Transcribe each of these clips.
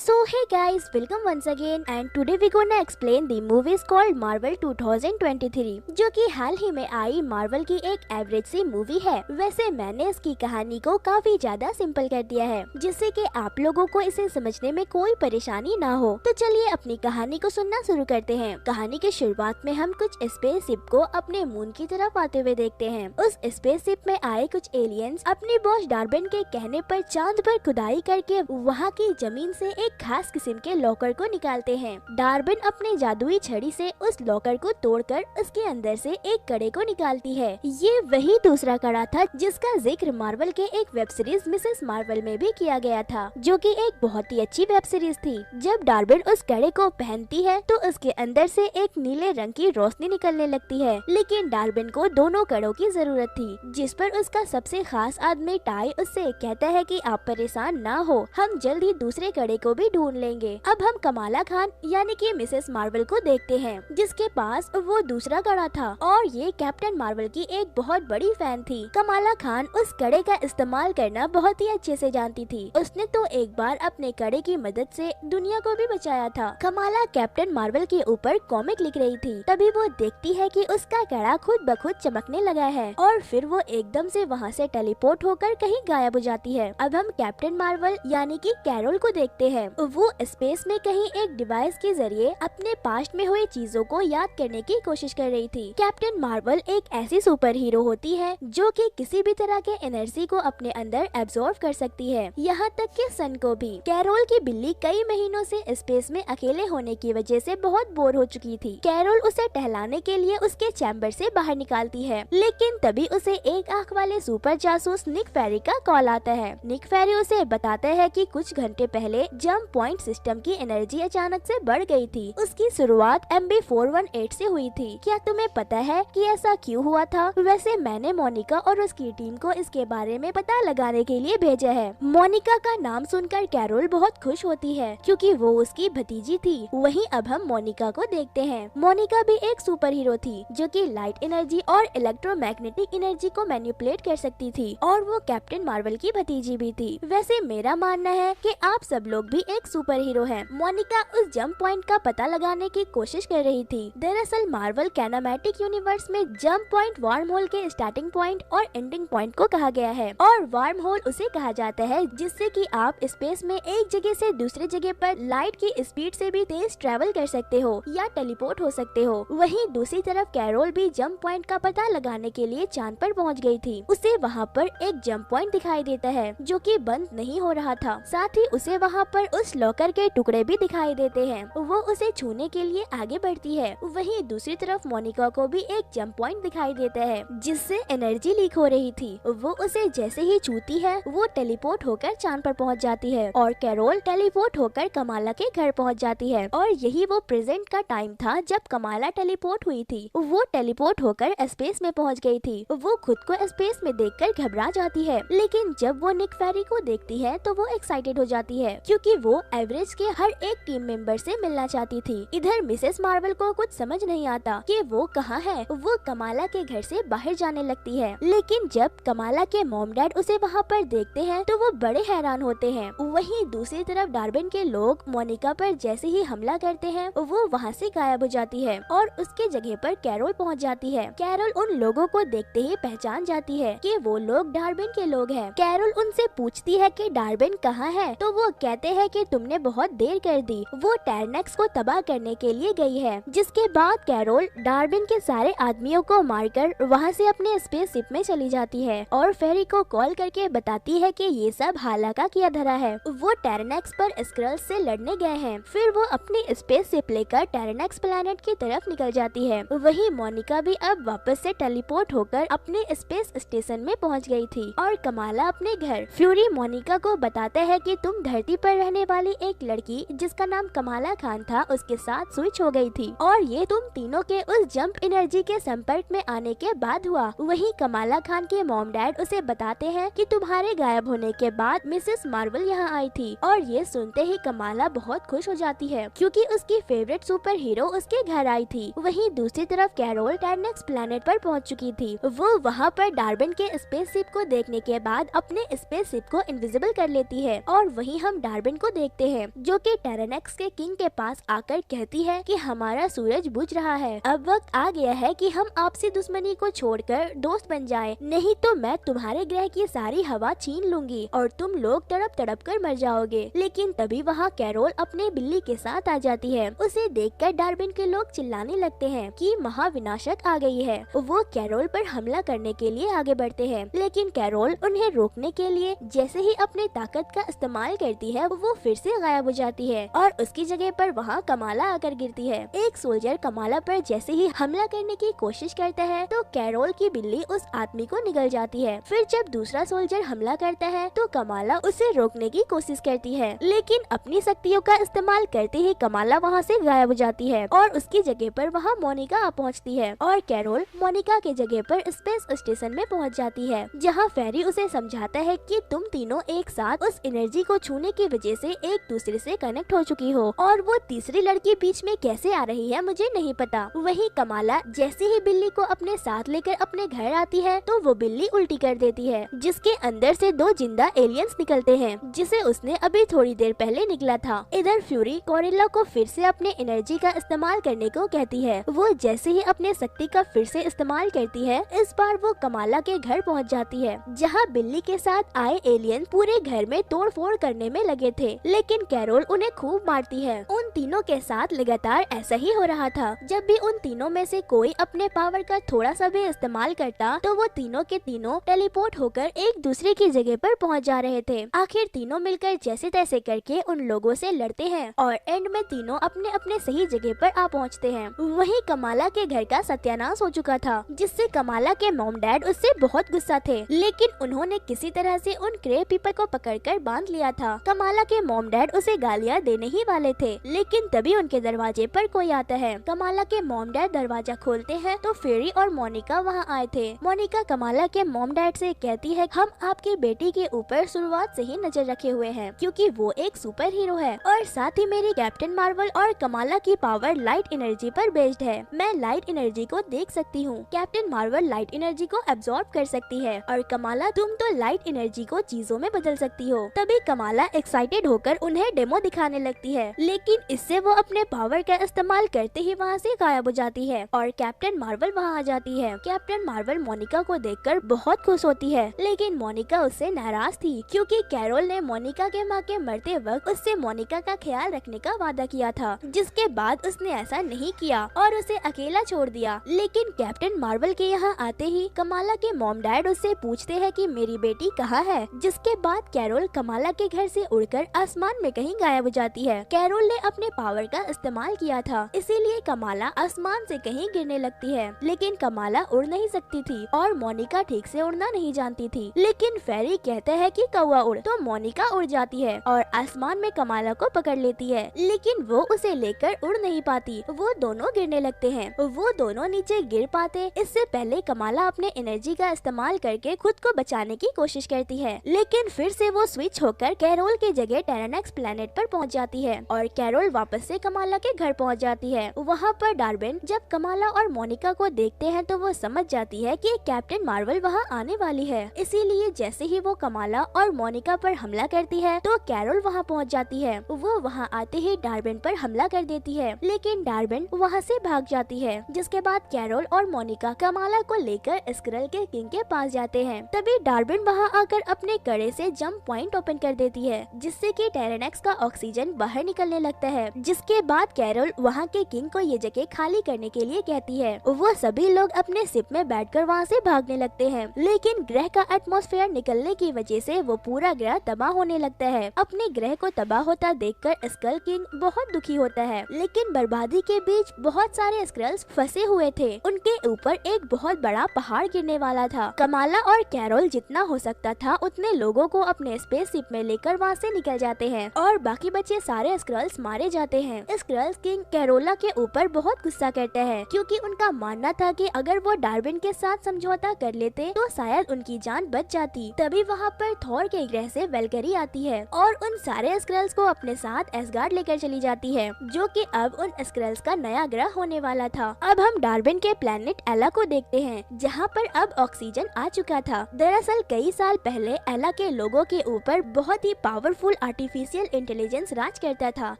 So hey guys, welcome once again and today we gonna explain the movies called Marvel 2023 जो कि हाल ही में आई Marvel की एक average सी movie है। वैसे मैंने इसकी कहानी को काफी ज्यादा सिंपल कर दिया है जिससे कि आप लोगों को इसे समझने में कोई परेशानी ना हो। तो चलिए अपनी कहानी को सुनना शुरू करते हैं। कहानी की शुरुआत में हम कुछ स्पेसशिप को अपने मून की तरफ आते हुए देखते हैं। उस स्पेसशिप में आए कुछ एलियंस अपने बॉस डार्बिन के कहने पर चांद पर खुदाई करके वहाँ की जमीन से एक खास किस्म के लॉकर को निकालते हैं। डार्बिन अपने जादुई छड़ी से उस लॉकर को तोड़कर उसके अंदर से एक कड़े को निकालती है। ये वही दूसरा कड़ा था जिसका जिक्र मार्वल के एक वेब सीरीज मिसेस मार्वल में भी किया गया था, जो कि एक बहुत ही अच्छी वेब सीरीज थी। जब डार्बिन उस कड़े को पहनती है तो उसके अंदर से एक नीले रंग की रोशनी निकलने लगती है, लेकिन डार्बिन को दोनों कड़ों की जरूरत थी, जिस पर उसका सबसे खास आदमी टाई उससे कहता है कि आप परेशान ना हो, हम जल्द ही दूसरे कड़े को भी ढूंढ लेंगे। अब हम कमाला खान यानी कि मिसेस मार्वल को देखते हैं, जिसके पास वो दूसरा कड़ा था और ये कैप्टन मार्वल की एक बहुत बड़ी फैन थी। कमाला खान उस कड़े का इस्तेमाल करना बहुत ही अच्छे से जानती थी। उसने तो एक बार अपने कड़े की मदद से दुनिया को भी बचाया था। कमाला कैप्टन मार्वल के ऊपर कॉमिक लिख रही थी, तभी वो देखती है कि उसका कड़ा खुद ब खुद चमकने लगा है और फिर वो एकदम से वहाँ से टेलीपोर्ट होकर कहीं गायब हो जाती है। अब हम कैप्टन मार्वल यानी कि कैरोल को देखते हैं। वो स्पेस में कहीं एक डिवाइस के जरिए अपने पास्ट में हुई चीजों को याद करने की कोशिश कर रही थी। कैप्टन मार्वल एक ऐसी सुपर हीरो होती है जो कि किसी भी तरह के एनर्जी को अपने अंदर एब्जॉर्ब कर सकती है, यहाँ तक कि सन को भी। कैरोल की बिल्ली कई महीनों से स्पेस में अकेले होने की वजह से बहुत बोर हो चुकी थी। कैरोल उसे टहलाने के लिए उसके चैम्बर से बाहर निकालती है, लेकिन तभी उसे एक आंख वाले सुपर जासूस निक फेरी का कॉल आता है। निक फेरी उसे बताता है कि कुछ घंटे पहले जंप पॉइंट सिस्टम की एनर्जी अचानक से बढ़ गई थी। उसकी शुरुआत MB418 से हुई थी। क्या तुम्हें पता है कि ऐसा क्यों हुआ था? वैसे मैंने मोनिका और उसकी टीम को इसके बारे में पता लगाने के लिए भेजा है। मोनिका का नाम सुनकर कैरोल बहुत खुश होती है क्योंकि वो उसकी भतीजी थी। वहीं अब हम मोनिका को देखते हैं। मोनिका भी एक सुपर हीरो थी जो कि लाइट एनर्जी और इलेक्ट्रोमैग्नेटिक एनर्जी को मैनिपुलेट कर सकती थी और वो कैप्टन मार्वल की भतीजी भी थी। वैसे मेरा मानना है कि आप सब लोग भी एक सुपर हीरो हैं। मोनिका उस जंप पॉइंट का पता लगाने की कोशिश कर रही थी। दरअसल मार्वल कैनामैटिक यूनिवर्स में जंप पॉइंट वार्म होल के स्टार्टिंग पॉइंट और एंडिंग पॉइंट को कहा गया है और वार्म होल उसे कहा जाता है जिससे कि आप स्पेस में एक जगह से दूसरे जगह पर लाइट की स्पीड से भी तेज ट्रेवल कर सकते हो या टेलीपोर्ट हो सकते हो। वहीं दूसरी तरफ कैरोल भी जंप पॉइंट का पता लगाने के लिए चांद पर पहुंच गई थी। उसे वहां पर एक जंप पॉइंट दिखाई देता है जो कि बंद नहीं हो रहा था। साथ ही उसे वहां पर उस लॉकर के टुकड़े भी दिखाई देते हैं। वो उसे छूने के लिए आगे बढ़ती है। वहीं दूसरी तरफ मोनिका को भी एक जंप पॉइंट दिखाई देता है जिससे एनर्जी लीक हो रही थी। वो उसे जैसे ही छूती है वो टेलीपोर्ट होकर चांद पर पहुंच जाती है और कैरोल टेलीपोर्ट होकर कमाला के घर पहुंच जाती है। और यही वो प्रेजेंट का टाइम था जब कमाला टेलीपोर्ट हुई थी। वो टेलीपोर्ट होकर स्पेस में पहुंच गई थी। वो खुद को स्पेस में देखकर घबरा जाती है, लेकिन जब वो निक फेरी को देखती है तो वो एक्साइटेड हो जाती है क्योंकि वो एवरेज के हर एक टीम मेंबर से मिलना चाहती थी। इधर मिसेस मार्वल को कुछ समझ नहीं आता कि वो कहाँ है। वो कमाला के घर से बाहर जाने लगती है, लेकिन जब कमाला के मॉम डैड उसे वहाँ पर देखते हैं तो वो बड़े हैरान होते हैं। वहीं दूसरी तरफ डार्बिन के लोग मोनिका पर जैसे ही हमला करते हैं वो वहाँ से गायब हो जाती है और उसके जगह पर कैरोल पहुँच जाती है। कैरोल उन लोगों को देखते ही पहचान जाती है कि वो लोग डार्बिन के लोग हैं। कैरोल उनसे पूछती है कि डार्बिन कहाँ है, तो वो कहते हैं कि तुमने बहुत देर कर दी, वो टैरनेक्स को तबाह करने के लिए गई है। जिसके बाद कैरोल डार्बिन के सारे आदमियों को मारकर वहाँ से अपने स्पेसशिप में चली जाती है और फेरी को कॉल करके बताती है कि ये सब हाला का किया धरा है। वो टैरनेक्स पर स्क्रल्स से लड़ने गए हैं। फिर वो अपनी स्पेसशिप लेकर टैरनेक्स प्लेनेट की तरफ निकल जाती है। वहीं मोनिका भी अब वापस से टेलीपोर्ट होकर अपने स्पेस स्टेशन में पहुंच गई थी और कमाला अपने घर। फ्यूरी मोनिका को बताता है कि तुम धरती पर रहने वाली एक लड़की जिसका नाम कमाला खान था उसके साथ स्विच हो गई थी और ये तुम तीनों के उस जंप एनर्जी के संपर्क में आने के बाद हुआ। वहीं कमाला खान के मॉम डैड उसे बताते हैं कि तुम्हारे गायब होने के बाद मिसेस मार्वल यहाँ आई थी और ये सुनते ही कमाला बहुत खुश हो जाती है क्योंकि उसकी फेवरेट सुपर हीरो उसके घर आई थी। वहीं दूसरी तरफ कैरोल टैरनेक्स प्लेनेट पर पहुंच चुकी थी। वो वहाँ पर डार्बिन के स्पेसशिप को देखने के बाद अपने स्पेसशिप को इनविजिबल कर लेती है और वहीं हम डार्बिन को देखते हैं, जो कि टेरानक्स के किंग के पास आकर कहती है कि हमारा सूरज बुझ रहा है, अब वक्त आ गया है कि हम आपसी दुश्मनी को छोड़कर दोस्त बन जाएं, नहीं तो मैं तुम्हारे ग्रह की सारी हवा छीन लूंगी और तुम लोग तड़प तड़प कर मर जाओगे। लेकिन तभी वहाँ कैरोल अपने बिल्ली के साथ आ जाती है। उसे देखकर डार्विन के लोग चिल्लाने लगते हैं कि महाविनाशक आ गई है। वो कैरोल पर हमला करने के लिए आगे बढ़ते हैं, लेकिन कैरोल उन्हें रोकने के लिए जैसे ही अपने ताकत का इस्तेमाल करती है, वो फिर से गायब हो जाती है और उसकी जगह पर वहाँ कमाला आकर गिरती है। एक सोल्जर कमाला पर जैसे ही हमला करने की कोशिश करता है तो कैरोल की बिल्ली उस आदमी को निगल जाती है। फिर जब दूसरा सोल्जर हमला करता है तो कमाला उसे रोकने की कोशिश करती है, लेकिन अपनी शक्तियों का इस्तेमाल करते ही कमाला वहाँ से गायब हो जाती है और उसकी जगह पर वहाँ मोनिका आ पहुँचती है और कैरोल मोनिका के जगह पर स्पेस स्टेशन में पहुँच जाती है, जहाँ फेरी उसे समझाता है कि तुम तीनों एक साथ उस एनर्जी को छूने की वजह से एक दूसरे से कनेक्ट हो चुकी हो और वो तीसरी लड़की बीच में कैसे आ रही है मुझे नहीं पता। वही कमाला जैसे ही बिल्ली को अपने साथ लेकर अपने घर आती है तो वो बिल्ली उल्टी कर देती है, जिसके अंदर से दो जिंदा एलियंस निकलते हैं, जिसे उसने अभी थोड़ी देर पहले निकला था। इधर फ्यूरी कोरिल्ला को फिर से अपने एनर्जी का इस्तेमाल करने को कहती है। वो जैसे ही अपने शक्ति का फिर से इस्तेमाल करती है, इस बार वो कमाला के घर पहुंच जाती है, जहां बिल्ली के साथ आए एलियन पूरे घर में तोड़ फोड़ करने में लगे थे, लेकिन कैरोल उन्हें खूब मारती है। उन तीनों के साथ लगातार ऐसा ही हो रहा था। जब भी उन तीनों में से कोई अपने पावर का थोड़ा सा भी इस्तेमाल करता तो वो तीनों के तीनों टेलीपोर्ट होकर एक दूसरे की जगह पर पहुंच जा रहे थे। आखिर तीनों मिलकर जैसे तैसे करके उन लोगों से लड़ते हैं और एंड में तीनों अपने अपने सही जगह पर आ पहुंचते हैं। वहीं कमाला के घर का सत्यानाश हो चुका था, जिससे कमाला के मॉम डैड उससे बहुत गुस्सा थे, लेकिन उन्होंने किसी तरह से उन क्रे पीपल को पकड़कर बांध लिया था। कमाला के मॉम डैड उसे गालियां देने ही वाले थे, लेकिन तभी उनके दरवाजे पर कोई आता है। कमाला के मॉम डैड दरवाजा खोलते हैं तो फेरी और मोनिका वहाँ आए थे। मोनिका कमाला के मॉम डैड से कहती है, हम आपकी बेटी के ऊपर शुरुआत से ही नजर रखे हुए हैं, क्योंकि वो एक सुपर हीरो है और साथ ही मेरी कैप्टन मार्वल और कमाला की पावर लाइट एनर्जी पर बेस्ड है। मैं लाइट एनर्जी को देख सकती हूँ, कैप्टन मार्वल लाइट एनर्जी को एब्जॉर्ब कर सकती है और कमाला तुम तो लाइट एनर्जी को चीजों में बदल सकती हो। तभी कमाला एक्साइटेड होकर उन्हें डेमो दिखाने लगती है, लेकिन इससे वो अपने पावर का इस्तेमाल करते ही वहाँ से गायब हो जाती है और कैप्टन मार्वल वहाँ आ जाती है। कैप्टन मार्वल मोनिका को देखकर बहुत खुश होती है, लेकिन मोनिका उससे नाराज थी, क्योंकि कैरोल ने मोनिका के माँ के मरते वक्त उससे मोनिका का ख्याल रखने का वादा किया था, जिसके बाद उसने ऐसा नहीं किया और उसे अकेला छोड़ दिया। लेकिन कैप्टन मार्वल के यहाँ आते ही कमाला के मॉम डैड उससे पूछते हैं कि मेरी बेटी कहाँ है, जिसके बाद कैरोल कमाला के घर से उड़कर आसमान में कहीं गायब हो जाती है। कैरोल ने अपने पावर का इस्तेमाल किया था, इसीलिए कमाला आसमान से कहीं गिरने लगती है, लेकिन कमाला उड़ नहीं सकती थी और मोनिका ठीक से उड़ना नहीं जानती थी। लेकिन फेरी कहते हैं कि कौवा उड़, तो मोनिका उड़ जाती है और आसमान में कमाला को पकड़ लेती है, लेकिन वो उसे लेकर उड़ नहीं पाती। वो दोनों गिरने लगते हैं। वो दोनों नीचे गिर पाते इससे पहले कमाला अपने एनर्जी का इस्तेमाल करके खुद को बचाने की कोशिश करती है, लेकिन फिर से वो स्विच होकर कैरोल के जगह टेरानक्स प्लेनेट पर पहुंच जाती है और कैरोल वापस से कमाला के घर पहुंच जाती है। वहाँ पर डार्विन जब कमाला और मोनिका को देखते हैं तो वो समझ जाती है कि कैप्टन मार्वल वहाँ आने वाली है, इसीलिए जैसे ही वो कमाला और मोनिका पर हमला करती है तो कैरोल वहाँ पहुँच जाती है। वो वहाँ आते ही डार्विन पर हमला कर देती है, लेकिन डार्विन वहाँ से भाग जाती है, जिसके बाद कैरोल और मोनिका कमाला को लेकर स्क्रल के किंग के पास जाते हैं। तभी डार्विन वहाँ आकर अपने कड़े से जंप पॉइंट ओपन कर देती है, जिससे कि टेरानक्स का ऑक्सीजन बाहर निकलने लगता है। जिसके बाद कैरोल वहाँ के किंग को ये जगह खाली करने के लिए कहती है। वो सभी लोग अपने शिप में बैठकर वहाँ से भागने लगते हैं, लेकिन ग्रह का एटमॉस्फेयर निकलने की वजह से वो पूरा ग्रह तबाह होने लगता है। अपने ग्रह को तबाह होता देखकर स्क्रल किंग बहुत दुखी होता है, लेकिन बर्बादी के बीच बहुत सारे स्क्रल्स फंसे हुए थे। उनके ऊपर एक बहुत बड़ा पहाड़ गिरने वाला था। कमाला और कैरोल जितना हो सकता था उतने लोगों को अपने स्पेसशिप में लेकर वहाँ से निकल जाते हैं और बाकी बचे सारे स्क्रल्स मारे जाते हैं। स्क्रल्स किंग कैरोला के ऊपर बहुत गुस्सा करता है, क्योंकि उनका मानना था कि अगर वो डार्विन के साथ समझौता कर लेते तो शायद उनकी जान बच जाती। तभी वहाँ पर थॉर के ग्रह से वेलकरी आती है और उन सारे स्क्रल्स को अपने साथ एसगार्ड लेकर चली जाती है, जो कि अब उन स्क्रल्स का नया ग्रह होने वाला था। अब हम डार्विन के प्लेनेट एला को देखते हैं, जहाँ पर अब ऑक्सीजन आ चुका था। दरअसल कई साल पहले एला के लोगों के ऊपर बहुत ही पावरफुल आर्टिफिशियल इंटेलिजेंस राज करता था,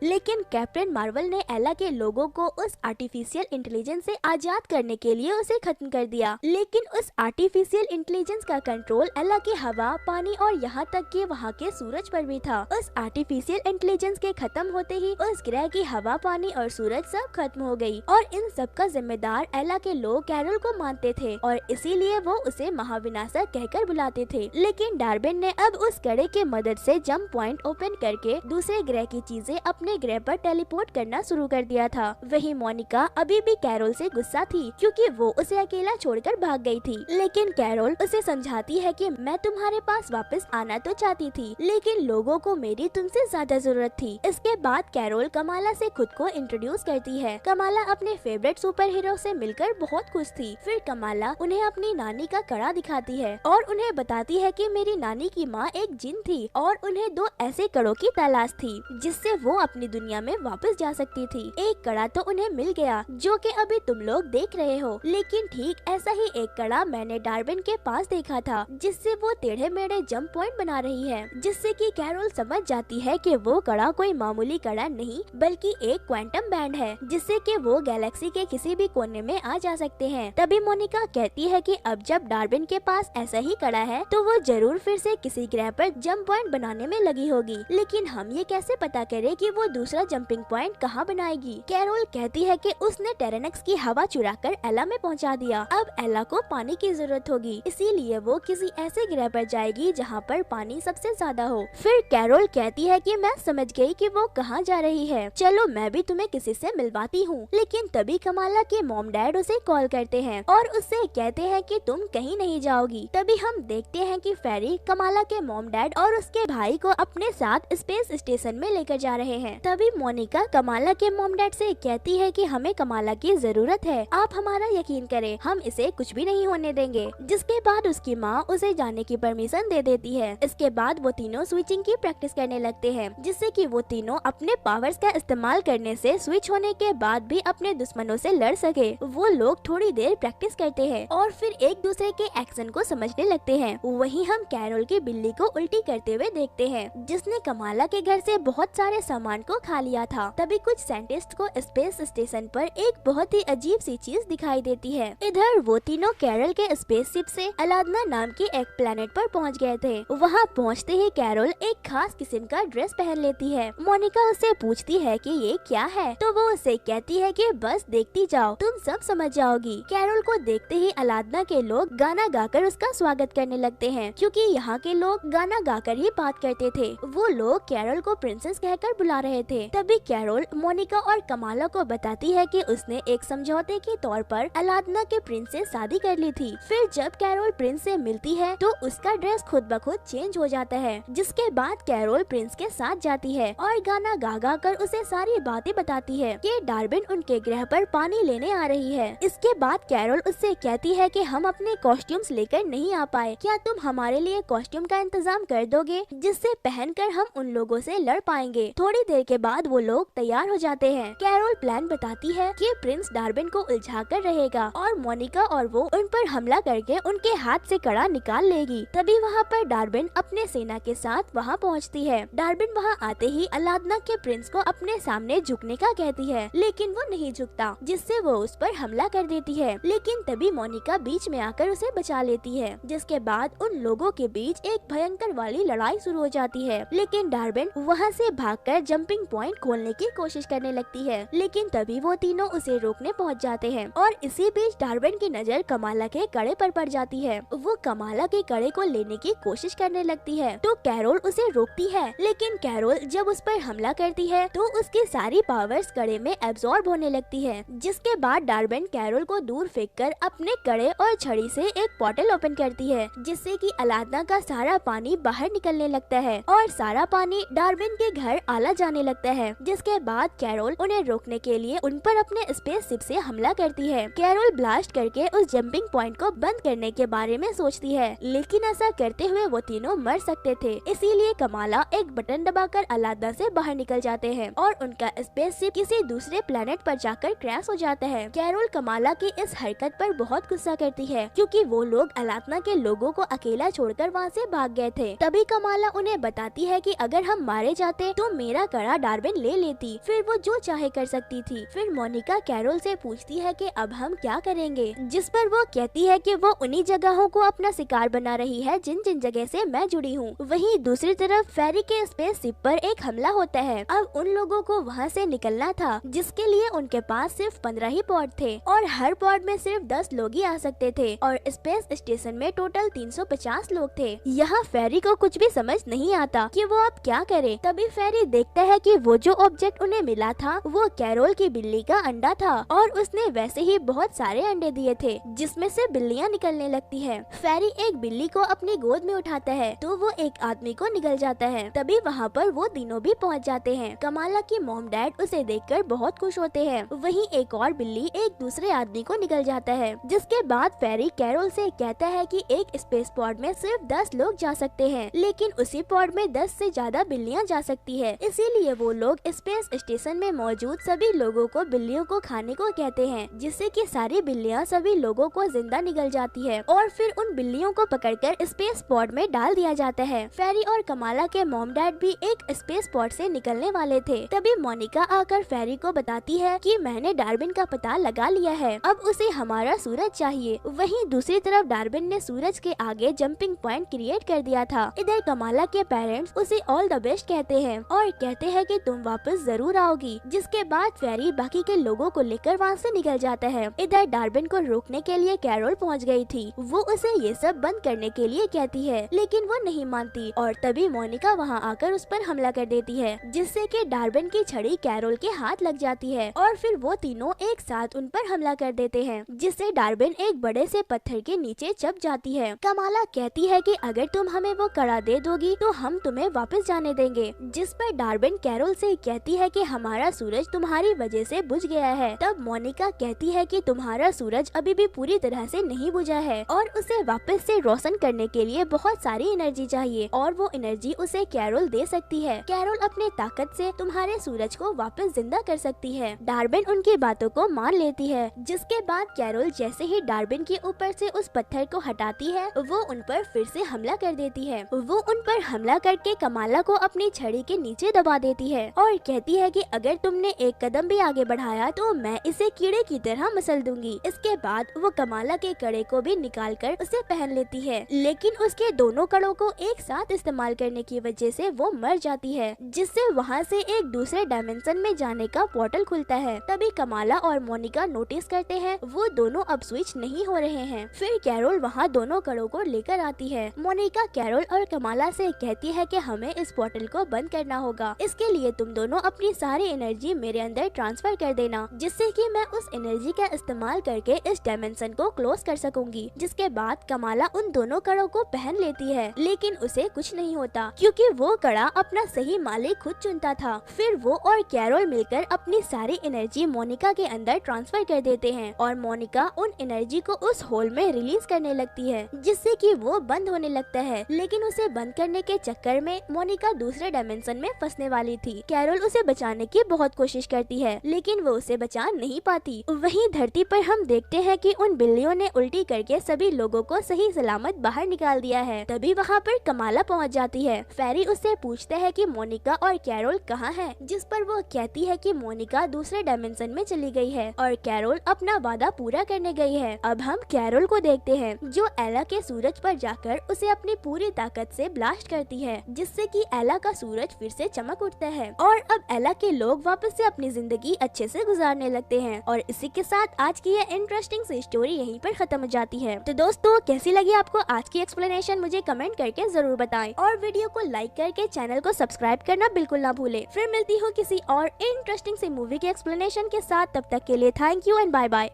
लेकिन कैप्टन मार्वल ने एला के लोगों को उस आर्टिफिशियल इंटेलिजेंस से आजाद करने के लिए उसे खत्म कर दिया। लेकिन उस आर्टिफिशियल इंटेलिजेंस का कंट्रोल एला की हवा, पानी और यहाँ तक कि वहाँ के सूरज पर भी था। उस आर्टिफिशियल इंटेलिजेंस के खत्म होते ही उस ग्रह की हवा, पानी और सूरज सब खत्म हो गई और इन सब का जिम्मेदार एला के लोग कैरोल को मानते थे और इसीलिए वो उसे महाविनाशक कहकर बुलाते थे। लेकिन डार्विन ने अब उस कड़े के मदद से जंप पॉइंट ओपन करके दूसरे ग्रह की चीजें अपने ग्रह पर टेलीपोर्ट करना शुरू कर दिया था। वही मोनिका अभी भी कैरोल से गुस्सा थी क्योंकि वो उसे अकेला छोड़कर भाग गई थी। लेकिन कैरोल उसे समझाती है कि मैं तुम्हारे पास वापस आना तो चाहती थी, लेकिन लोगों को मेरी तुमसे ज्यादा जरूरत थी। इसके बाद कैरोल कमाला से खुद को इंट्रोड्यूस करती है। कमाला अपने फेवरेट सुपर हीरो से मिलकर बहुत खुश थी। फिर कमाला उन्हें अपनी नानी का कड़ा दिखाती है और उन्हें बताती है कि मेरी नानी की माँ एक जिन थी और उन्हें 2 ऐसे कड़ों की तलाश थी जिससे वो अपनी दुनिया में वापस जा सकती थी। एक कड़ा तो उन्हें मिल गया जो कि अभी तुम लोग देख रहे हो, लेकिन ठीक ऐसा ही एक कड़ा मैंने डार्विन के पास देखा था जिससे वो टेढ़े मेढ़े जंप पॉइंट बना रही है, जिससे कि कैरोल समझ जाती है कि वो कड़ा कोई मामूली कड़ा नहीं बल्कि एक क्वांटम बैंड है जिससे कि वो गैलेक्सी के किसी भी कोने में आ जा सकते हैं। तभी मोनिका कहती है कि अब जब डार्विन के पास ऐसा ही कड़ा है तो वो जरूर फिर से किसी ग्रह पर जंप पॉइंट बनाने में लगी होगी, लेकिन हम ये कैसे पता करें कि वो दूसरा जंपिंग पॉइंट कहाँ बनाएगी। कैरोल कहती है कि उसने टेरेनक्स की हवा चुराकर एला में पहुँचा दिया। अब एला को पानी की जरूरत होगी, इसीलिए वो किसी ऐसे ग्रह पर जाएगी जहाँ पर पानी सबसे ज्यादा हो। फिर कैरोल कहती है कि मैं समझ गई कि वो कहाँ जा रही है, चलो मैं भी तुम्हें किसी से मिलवाती हूँ। लेकिन तभी कमाला के मॉम डैड उसे कॉल करते हैं और उससे कहते हैं कि तुम कहीं नहीं जाओगी। तभी हम देखते हैं कि फेरी कमाला के मॉम डैड और उसके भाई को अपने साथ स्पेस स्टेशन में लेकर जा रहे हैं। तभी मोनिका कमाला के मॉम डैड से कहती है कि हमें कमाला की जरूरत है, आप हमारा यकीन करें, हम इसे कुछ भी नहीं होने देंगे। जिसके बाद उसकी माँ उसे जाने की परमिशन दे देती है। इसके बाद वो तीनों स्विचिंग की प्रैक्टिस करने लगते हैं जिससे कि वो तीनों अपने पावर्स का इस्तेमाल करने से स्विच होने के बाद भी अपने दुश्मनों से लड़ सके। वो लोग थोड़ी देर प्रैक्टिस करते हैं और फिर एक दूसरे के एक्शन को समझने लगते हैं। वहीं हम कैरोल की बिल्ली को उल्टी करते हुए देखते हैं जिसने कमाला के घर से बहुत सारे सामान को खा लिया था। तभी कुछ साइंटिस्ट को स्पेस स्टेशन पर एक बहुत ही अजीब सी चीज दिखाई देती है। इधर वो तीनों कैरोल के स्पेसशिप से अलादना नाम की एक प्लेनेट पर पहुंच गए थे। वहां पहुंचते ही कैरोल एक खास किस्म का ड्रेस पहन लेती है। मोनिका उससे पूछती है कि ये क्या है, तो वो उससे कहती है कि बस देखती जाओ, तुम सब समझ जाओगी। कैरोल को देखते ही अलादना के लोग गाना गाकर उसका स्वागत करने लगते हैं क्योंकि यहाँ के लोग गाना गाकर ही बात करते थे। वो लोग कैरोल को प्रिंसेस कहकर बुला रहे थे। तभी कैरोल मोनिका और कमाला को बताती है कि उसने एक समझौते के तौर पर अलादना के प्रिंस से शादी कर ली थी। फिर जब कैरोल प्रिंस से मिलती है तो उसका ड्रेस खुद ब खुद चेंज हो जाता है। जिसके बाद कैरोल प्रिंस के साथ जाती है और गाना गा गा कर उसे सारी बातें बताती है कि डार्विन उनके ग्रह पर पानी लेने आ रही है। इसके बाद कैरोल उससे कहती है कि हम अपने कॉस्ट्यूम्स लेकर नहीं आ पाए, क्या तुम हमारे लिए कॉस्ट्यूम का इंतजाम कर दोगे जिससे पहनकर हम उन लोगों से लड़ पाएंगे। थोड़ी देर के बाद वो लोग तैयार हो जाते हैं। कैरोल प्लान बताती है कि प्रिंस डार्विन को उलझा कर रहेगा और मोनिका और वो उन पर हमला करके उनके हाथ से कड़ा निकाल लेगी। तभी वहाँ पर डार्विन अपने सेना के साथ वहाँ पहुँचती है। डार्विन वहाँ आते ही अलादना के प्रिंस को अपने सामने झुकने का कहती है, लेकिन वो नहीं झुकता जिससे वो उस पर हमला कर देती है। लेकिन तभी मोनिका बीच में आकर उसे बचा लेती है। जिसके बाद उन लोगों के बीच एक भयंकर वाली लड़ाई शुरू हो जाती है। लेकिन डार्विन वहाँ से भागकर जंपिंग पॉइंट खोलने की कोशिश करने लगती है, लेकिन तभी वो तीनों उसे रोकने पहुँच जाते हैं। और इसी बीच डार्विन की नजर कमाला के कड़े पर पड़ जाती है। वो कमाला के कड़े को लेने की कोशिश करने लगती है तो कैरोल उसे रोकती है। लेकिन कैरोल जब उस पर हमला करती है तो उसकी सारी पावर्स कड़े में एब्जॉर्ब होने लगती है। जिसके बाद डार्विन कैरोल को दूर फेंककर अपने कड़े और छड़ी से एक पोर्टल ओपन करती है जिससे कि अलादना का सारा पानी बाहर निकलने लगता है और सारा पानी डार्विन के घर आला जाने लगता है। जिसके बाद कैरोल उन्हें रोकने के लिए उन पर अपने स्पेसशिप से हमला करती है। कैरोल ब्लास्ट करके उस जंपिंग पॉइंट को बंद करने के बारे में सोचती है, लेकिन ऐसा करते हुए वो तीनों मर सकते थे। इसीलिए कमाला एक बटन दबाकर अलादना से बाहर निकल जाते हैं और उनका स्पेसशिप किसी दूसरे प्लेनेट पर जाकर क्रैश हो जाता है। कैरोल कमाला की इस हरकत पर बहुत गुस्सा करती है क्योंकि वो लोग अलादना के लोगों को अकेला छोड़कर वहाँ से भाग गए थे। तभी कमाला उन्हें बताती है कि अगर हम मारे जाते तो मेरा कड़ा डार्विन ले लेती, फिर वो जो चाहे कर सकती थी। फिर मोनिका कैरोल से पूछती है कि अब हम क्या करेंगे, जिस पर वो कहती है कि वो उन्हीं जगहों को अपना शिकार बना रही है जिन जिन जगह से मैं जुड़ी हूँ। वहीं दूसरी तरफ फेरी के स्पेसशिप पर एक हमला होता है। अब उन लोगों को वहाँ से निकलना था, जिसके लिए उनके पास सिर्फ 15 ही पॉड थे और हर पॉड में सिर्फ 10 लोग ही आ सकते थे और स्पेस स्टेशन में टोटल 350 लोग थे। यहाँ फेरी को कुछ भी समझ नहीं आता कि वो अब क्या करे। तभी फेरी देखता है कि वो जो ऑब्जेक्ट उन्हें मिला था वो कैरोल की बिल्ली का अंडा था और उसने वैसे ही बहुत सारे अंडे दिए थे जिसमें से बिल्लियाँ निकलने लगती है। फेरी एक बिल्ली को अपनी गोद में उठाता है तो वो एक आदमी को निगल जाता है। तभी वहाँ पर वो तीनों भी पहुँच जाते हैं। कमाला की मॉम डैड उसे देखकर बहुत खुश होते हैं। वहीं एक और बिल्ली एक दूसरे आदमी को निगल जाता है, जिसके बाद फेरी कैरोल से कहता है कि एक स्पेस पॉड में सिर्फ 10 लोग जा सकते हैं, लेकिन उसी पॉड में 10 से ज्यादा बिल्लियाँ जा सकती है। इसीलिए वो लोग स्पेस स्टेशन में मौजूद सभी लोगों को बिल्लियों को खाने को कहते हैं, जिससे कि सारी बिल्लियाँ सभी लोगों को जिंदा निगल जाती है और फिर उन बिल्लियों को पकड़कर स्पेस पॉड में डाल दिया जाता है। फेरी और कमाला के मॉम डैड भी एक स्पेस पॉड से निकलने वाले थे। तभी मोनिका आकर फेरी को बताती है कि मैंने डार्विन का पता लगा लिया है, अब उसे हमारा सूरज चाहिए। वहीं दूसरी तरफ डार्विन ने सूरज के आगे जंपिंग पॉइंट क्रिएट कर दिया था। इधर कमाला के पेरेंट्स उसे ऑल द बेस्ट कहते हैं और कहते हैं कि तुम वापस जरूर आओगी, जिसके बाद फेरी बाकी के लोगों को लेकर वहाँ से निकल जाता है। इधर डार्विन को रोकने के लिए कैरोल पहुँच गई थी। वो उसे ये सब बंद करने के लिए कहती है, लेकिन वो नहीं मानती और तभी मोनिका वहाँ आकर उस पर हमला कर देती है, जिससे कि डार्विन की छड़ी कैरोल के हाथ लग जाती है और फिर वो तीनों एक साथ उन पर हमला कर देते हैं, जिससे डार्विन एक बड़े से पत्थर के नीचे छुप जाती है। कमाला कहती है कि अगर तुम हमें वो कड़ा दे दोगी तो हम तुम्हें वापस जाने देंगे, जिस पर डार्विन कैरोल से कहती है कि हमारा सूरज तुम्हारी वजह से बुझ गया है। तब मोनिका कहती है कि तुम्हारा सूरज अभी भी पूरी तरह से नहीं बुझा है और उसे वापस से रोशन करने के लिए बहुत सारी एनर्जी चाहिए और वो एनर्जी उसे कैरोल दे सकती है। कैरोल अपने ताकत से तुम्हारे सूरज को वापस जिंदा कर सकती है। डार्विन उनकी बातों को मान लेती है, जिसके बाद कैरोल जैसे ही डार्विन के ऊपर से उस पत्थर को हटाती है वो उन पर फिर से हमला कर देती है। वो उन पर हमला करके कमाला को अपनी छड़ी के नीचे दबा देती है और कहती है कि अगर तुमने एक कदम भी आगे बढ़ाया तो मैं इसे कीड़े की तरह मसल दूंगी। इसके बाद वो कमाला के कड़े को भी निकाल कर उसे पहन लेती है, लेकिन उसके दोनों कड़ों को एक साथ इस्तेमाल करने की वजह से वो मर जाती है, जिससे वहाँ से एक दूसरे डायमेंशन में जाने का पोर्टल खुलता है। तभी कमाला और मोनिका नोटिस करते हैं वो दोनों अब स्विच नहीं हो रहे हैं। फिर कैरोल वहाँ दोनों कड़ों को लेकर आती है। मोनिका कैरोल और कमाला से कहती है कि हमें इस पोर्टल को बंद करना होगा। इसके लिए तुम दोनों अपनी सारी एनर्जी मेरे अंदर ट्रांसफर कर देना, जिससे कि मैं उस एनर्जी का इस्तेमाल करके इस डायमेंशन को क्लोज कर सकूंगी। जिसके बाद कमाला उन दोनों कड़ों को पहन लेती है, लेकिन उसे कुछ नहीं होता क्योंकि वो कड़ा अपना सही मालिक खुद चुनता था। फिर वो और कैरोल मिलकर अपनी सारी एनर्जी मोनिका के अंदर ट्रांसफर कर देते हैं और मोनिका उन एनर्जी को उस होल में रिलीज करने लगती है, जिससे कि वो बंद होने लगता है। लेकिन उसे बंद करने के चक्कर में मोनिका दूसरे डायमेंशन में फंसने वाली थी। कैरोल उसे बचाने की बहुत कोशिश करती है, लेकिन वो उसे बचा नहीं पाती। वहीं धरती पर हम देखते हैं कि उन बिल्लियों ने उल्टी करके सभी लोगों को सही सलामत बाहर निकाल दिया है। तभी वहाँ पर कमाला पहुँच जाती है। फेरी उससे पूछता है कि मोनिका और कैरोल कहाँ है, जिस पर वो कहती है कि मोनिका दूसरे डायमेंशन में चली गई है और कैरोल अपना वादा पूरा करने गई है। अब हम कैरोल को देखते हैं जो एला के सूरज पर जाकर उसे अपनी पूरी ताकत से ब्लास्ट करती है, जिससे कि एला का सूरज फिर से चमक उठता है और अब एला के लोग वापस से अपनी जिंदगी अच्छे से गुजारने लगते हैं। और इसी के साथ आज की यह इंटरेस्टिंग सी स्टोरी यहीं पर खत्म हो जाती है। तो दोस्तों कैसी लगी आपको आज की एक्सप्लेनेशन मुझे कमेंट करके जरूर बताएं और वीडियो को लाइक करके चैनल को सब्सक्राइब करना बिल्कुल ना भूले। फिर मिलती हूँ किसी और इंटरेस्टिंग सी मूवी के एक्सप्लेनेशन के साथ, तब तक के लिए thank you and bye bye.